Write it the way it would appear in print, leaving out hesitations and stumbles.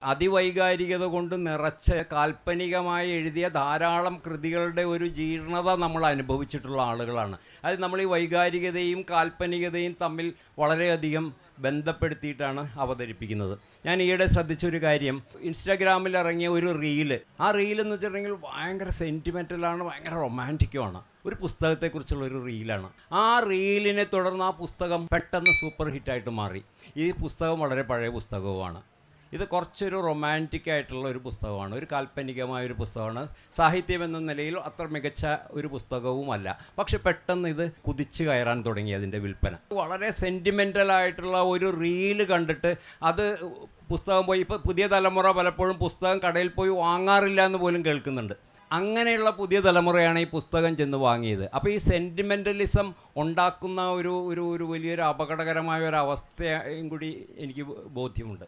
അതിവൈകാരികത കൊണ്ട് നിറച്ച് കാൽപ്പനികമായി എഴുതിയ ധാരാളം കൃതികളുടെ ഒരു ജീർണത നമ്മൾ അനുഭവിച്ചിട്ടുള്ള ആളുകളാണ്. അത് നമ്മൾ ഈ വൈകാരികതയും കാൽപ്പനികതയും തമ്മിൽ വളരെയധികം ബന്ധപ്പെടുത്തിയിട്ടാണ് അവതരിപ്പിക്കുന്നത്. ഞാൻ ഈയിടെ ശ്രദ്ധിച്ചൊരു കാര്യം, ഇൻസ്റ്റാഗ്രാമിൽ ഇറങ്ങിയ ഒരു റീല്. ആ റീലെന്ന് വെച്ചിട്ടുണ്ടെങ്കിൽ ഭയങ്കര സെൻറ്റിമെൻ്റലാണ്, ഭയങ്കര റൊമാൻറ്റിക്കുമാണ്. ഒരു പുസ്തകത്തെക്കുറിച്ചുള്ള ഒരു റീലാണ്. ആ റീലിനെ തുടർന്ന് ആ പുസ്തകം പെട്ടെന്ന് സൂപ്പർ ഹിറ്റായിട്ട് മാറി. ഈ പുസ്തകം വളരെ പഴയ പുസ്തകവുമാണ്. ഇത് കുറച്ചൊരു റൊമാൻറ്റിക് ആയിട്ടുള്ള ഒരു പുസ്തകമാണ്, ഒരു കാൽപ്പനികമായൊരു പുസ്തകമാണ്. സാഹിത്യം എന്ന നിലയിൽ അത്ര മികച്ച ഒരു പുസ്തകവുമല്ല. പക്ഷെ പെട്ടെന്ന് ഇത് കുതിച്ച് കയറാൻ തുടങ്ങി അതിൻ്റെ വിൽപ്പന. വളരെ സെൻറ്റിമെൻ്റലായിട്ടുള്ള ഒരു റീല് കണ്ടിട്ട് അത് പുസ്തകം പോയി, ഇപ്പോൾ പുതിയ തലമുറ പലപ്പോഴും പുസ്തകം കടയിൽ പോയി വാങ്ങാറില്ല എന്ന് പോലും കേൾക്കുന്നുണ്ട്. അങ്ങനെയുള്ള പുതിയ തലമുറയാണ് ഈ പുസ്തകം ചെന്ന് വാങ്ങിയത്. അപ്പോൾ ഈ സെൻറ്റിമെൻ്റലിസം ഉണ്ടാക്കുന്ന ഒരു വലിയൊരു അപകടകരമായ ഒരു അവസ്ഥയും കൂടി എനിക്ക് ബോധ്യമുണ്ട്.